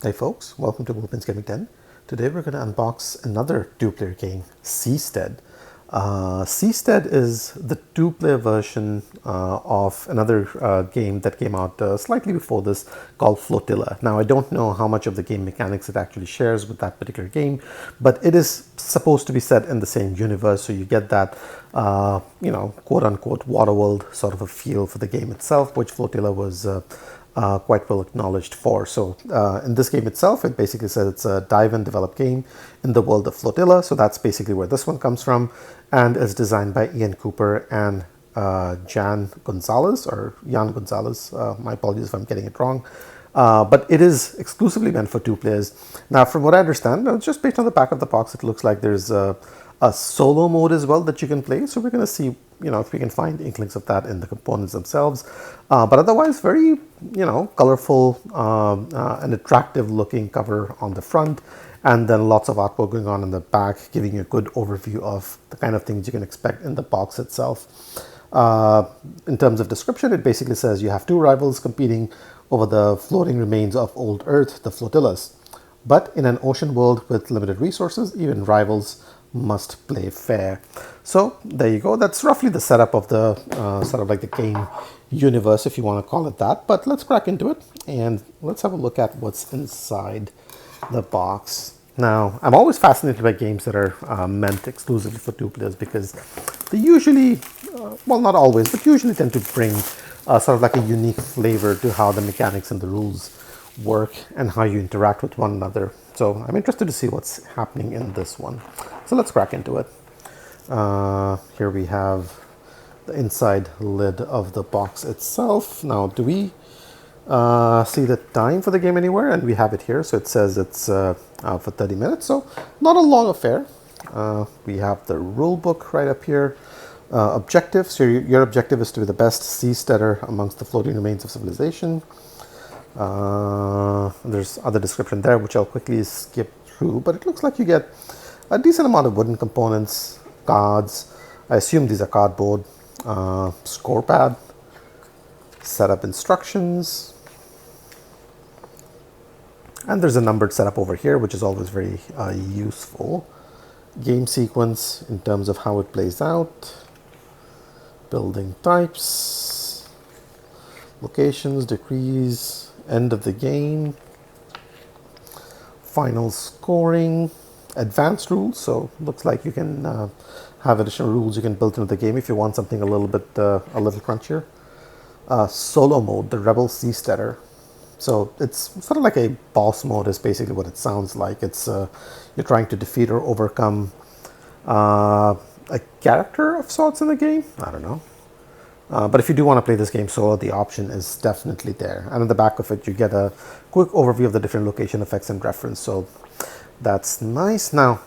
Hey folks, welcome to Blueprints Gaming 10. Today we're going to unbox another two-player game, Seastead. Seastead is the two-player version of another game that came out slightly before this called Flotilla. Now I don't know how much of the game mechanics it actually shares with that particular game, but it is supposed to be set in the same universe, so you get that quote-unquote Waterworld sort of a feel for the game itself, which Flotilla was quite well acknowledged for. So in this game itself, it basically says it's a dive and develop game in the world of Flotilla. So that's basically where this one comes from, and is designed by Ian Cooper and Jan Gonzalez. My apologies if I'm getting it wrong. But it is exclusively meant for two players. Now, from what I understand, just based on the back of the box, it looks like there's a solo mode as well that you can play. So we're going to see, if we can find inklings of that in the components themselves. But otherwise, very, colorful and attractive looking cover on the front. And then lots of artwork going on in the back, giving you a good overview of the kind of things you can expect in the box itself. In terms of description, it basically says you have two rivals competing over the floating remains of old Earth, the flotillas. But in an ocean world with limited resources, even rivals must play fair. So there you go. That's roughly the setup of the sort of like the game universe, if you want to call it that. But let's crack into it and let's have a look at what's inside the box. Now, I'm always fascinated by games that are meant exclusively for two players, because they usually, well, not always, but usually tend to bring sort of like a unique flavor to how the mechanics and the rules work and how you interact with one another. So I'm interested to see what's happening in this one. So let's crack into it. Here we have the inside lid of the box itself. Now, do we see the time for the game anywhere? And we have it here. So it says it's for 30 minutes. So not a long affair. We have the rule book right up here. Objective. So your objective is to be the best seasteader amongst the floating remains of civilization. There's other description there, which I'll quickly skip through, but it looks like you get a decent amount of wooden components, cards. I assume these are cardboard, score pad, setup instructions, and there's a numbered setup over here, which is always very useful. Game sequence in terms of how it plays out, building types, locations, decrees, end of the game, final scoring, advanced rules. So looks like you can have additional rules you can build into the game if you want something a little crunchier. Solo mode, the Rebel Seasteader. So it's sort of like a boss mode is basically what it sounds like. It's you're trying to defeat or overcome a character of sorts in the game. I don't know. But if you do want to play this game solo, the option is definitely there. And in the back of it, you get a quick overview of the different location effects and reference. So that's nice. Now,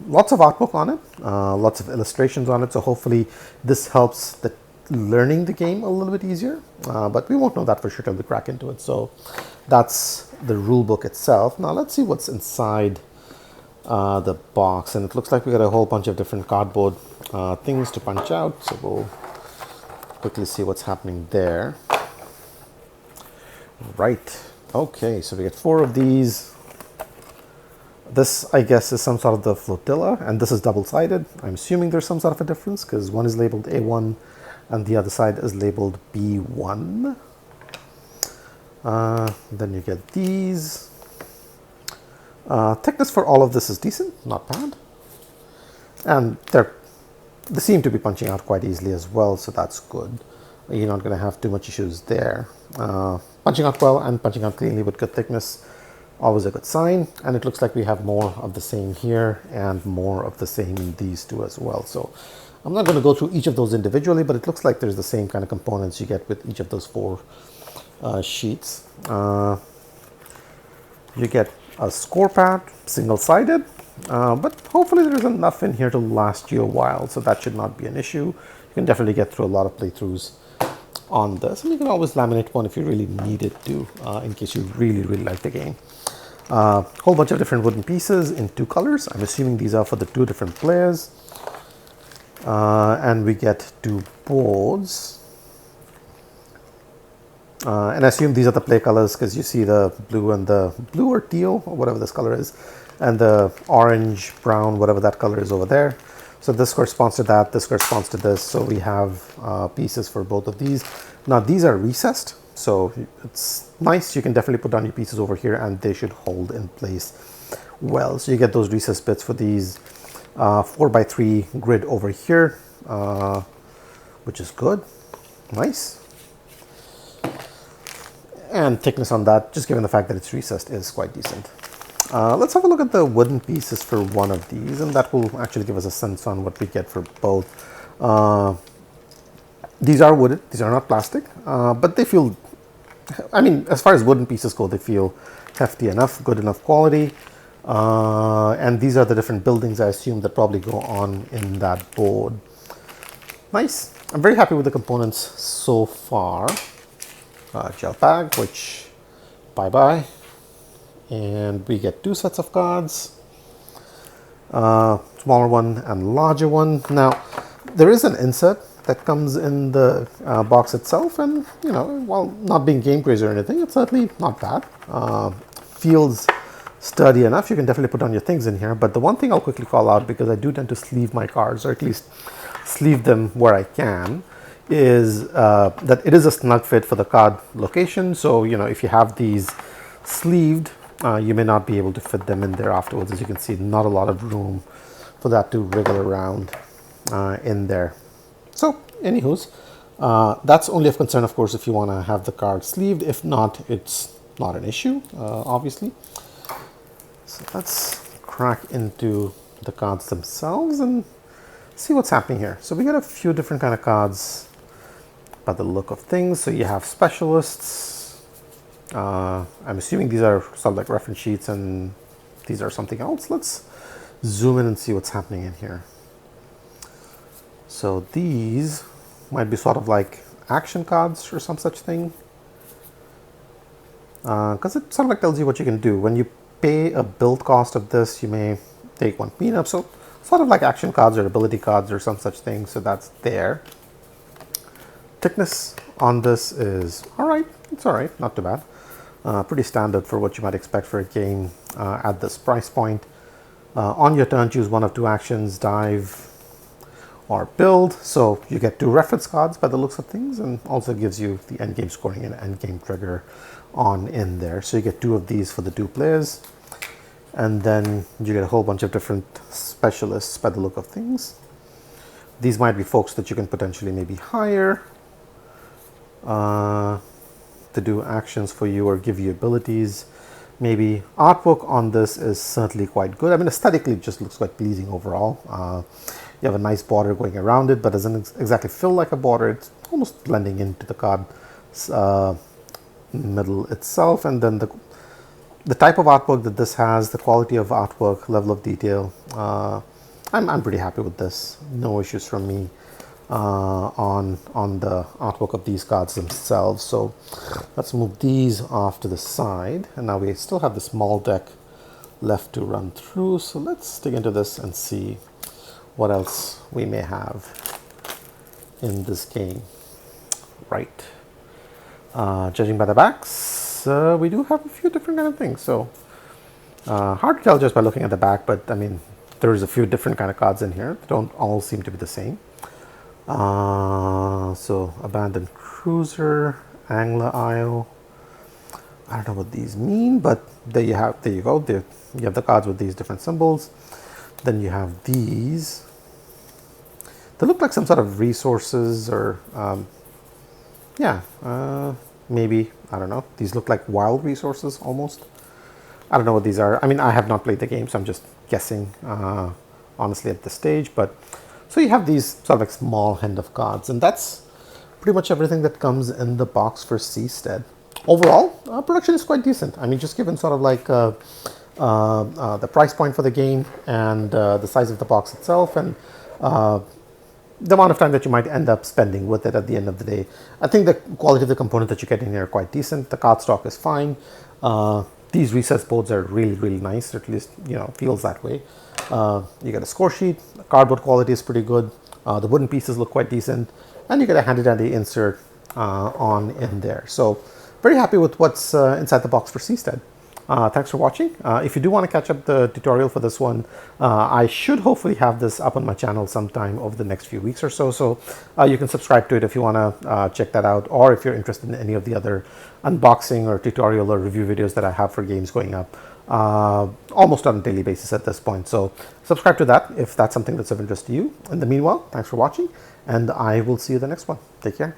lots of artwork on it, lots of illustrations on it. So hopefully this helps learning the game a little bit easier. But we won't know that for sure till we crack into it. So that's the rule book itself. Now let's see what's inside the box. And it looks like we got a whole bunch of different cardboard things to punch out. So we'll quickly see what's happening there. Right. Okay, so we get 4 of these. This, I guess, is some sort of the flotilla, and this is double-sided. I'm assuming there's some sort of a difference, because one is labeled A1 and the other side is labeled B1. Then you get these. Thickness for all of this is decent, not bad. And they seem to be punching out quite easily as well, so that's good. You're not going to have too much issues there. Punching out well and punching out cleanly with good thickness, always a good sign. And it looks like we have more of the same here and more of the same in these two as well. So I'm not going to go through each of those individually, but it looks like there's the same kind of components you get with each of those 4 sheets. You get a score pad, single-sided. But hopefully there's enough in here to last you a while, so that should not be an issue. You can definitely get through a lot of playthroughs on this, and you can always laminate one if you really needed to, in case you really like the game. Whole bunch of different wooden pieces in 2 colors. I'm assuming these are for the 2 different players. And we get 2 boards. And I assume these are the play colors because you see the blue and the blue or teal or whatever this color is, and the orange, brown, whatever that color is over there. So this corresponds to that, this corresponds to this. So we have pieces for both of these. Now these are recessed, so it's nice. You can definitely put down your pieces over here and they should hold in place well. So you get those recessed bits for these 4x3 grid over here, which is good, nice. And thickness on that, just given the fact that it's recessed, is quite decent. Let's have a look at the wooden pieces for one of these, and that will actually give us a sense on what we get for both. These are wooded, these are not plastic, but they feel, I mean, as far as wooden pieces go, they feel hefty enough, good enough quality. And these are the different buildings, I assume, that probably go on in that board. Nice. I'm very happy with the components so far. Gel bag, which bye-bye. And we get 2 sets of cards. Smaller one and larger one. Now, there is an insert that comes in the box itself, and, you know, while not being game crazy or anything, it's certainly not bad. Feels sturdy enough. You can definitely put down your things in here, but the one thing I'll quickly call out, because I do tend to sleeve my cards, or at least sleeve them where I can, is that it is a snug fit for the card location. So, you know, if you have these sleeved, you may not be able to fit them in there afterwards. As you can see, not a lot of room for that to wriggle around in there. So, anywho's, that's only of concern, of course, if you want to have the card sleeved. If not, it's not an issue, obviously. So let's crack into the cards themselves and see what's happening here. So we got a few different kind of cards by the look of things. So you have specialists. I'm assuming these are sort of like reference sheets and these are something else. Let's zoom in and see what's happening in here. So these might be sort of like action cards or some such thing. Because it sort of like tells you what you can do. When you pay a build cost of this, you may take 1 cleanup. So sort of like action cards or ability cards or some such thing. So that's there. Thickness on this is all right. It's all right, not too bad. Pretty standard for what you might expect for a game at this price point. On your turn, choose one of 2 actions, dive or build. So you get 2 reference cards by the looks of things, and also gives you the endgame scoring and endgame trigger on in there. So you get 2 of these for the 2 players. And then you get a whole bunch of different specialists by the look of things. These might be folks that you can potentially maybe hire to do actions for you or give you abilities. Maybe artwork on this is certainly quite good. I mean, aesthetically, it just looks quite pleasing overall. You have a nice border going around it, but doesn't exactly feel like a border. It's almost blending into the card middle itself. And then the type of artwork that this has, the quality of artwork, level of detail, I'm pretty happy with this. No issues from me on the artwork of these cards themselves. So let's move these off to the side, and now we still have the small deck left to run through. So let's dig into this and see what else we may have in this game. Right. Judging by the backs, we do have a few different kind of things. So hard to tell just by looking at the back, but I mean, there's a few different kind of cards in here. They don't all seem to be the same. So abandoned cruiser, angler isle. I don't know what these mean, but there you have. There you go. There you have the cards with these different symbols. Then you have these. They look like some sort of resources or maybe, I don't know. These look like wild resources almost. I don't know what these are. I mean, I have not played the game, so I'm just guessing, honestly, at this stage. But so you have these sort of like small hand of cards, and that's pretty much everything that comes in the box for Seastead. Overall, production is quite decent. I mean, just given sort of like the price point for the game and the size of the box itself, and the amount of time that you might end up spending with it at the end of the day. I think the quality of the component that you get in here are quite decent. The card stock is fine. These recessed boards are really, really nice, or at least, you know, feels that way. You get a score sheet. The cardboard quality is pretty good. The wooden pieces look quite decent. And you get a handy dandy insert on in there. So very happy with what's inside the box for Seastead. Thanks for watching. If you do want to catch up the tutorial for this one, I should hopefully have this up on my channel sometime over the next few weeks or so. So you can subscribe to it if you want to check that out, or if you're interested in any of the other unboxing or tutorial or review videos that I have for games going up almost on a daily basis at this point. So subscribe to that if that's something that's of interest to you. In the meanwhile, thanks for watching, and I will see you the next one. Take care.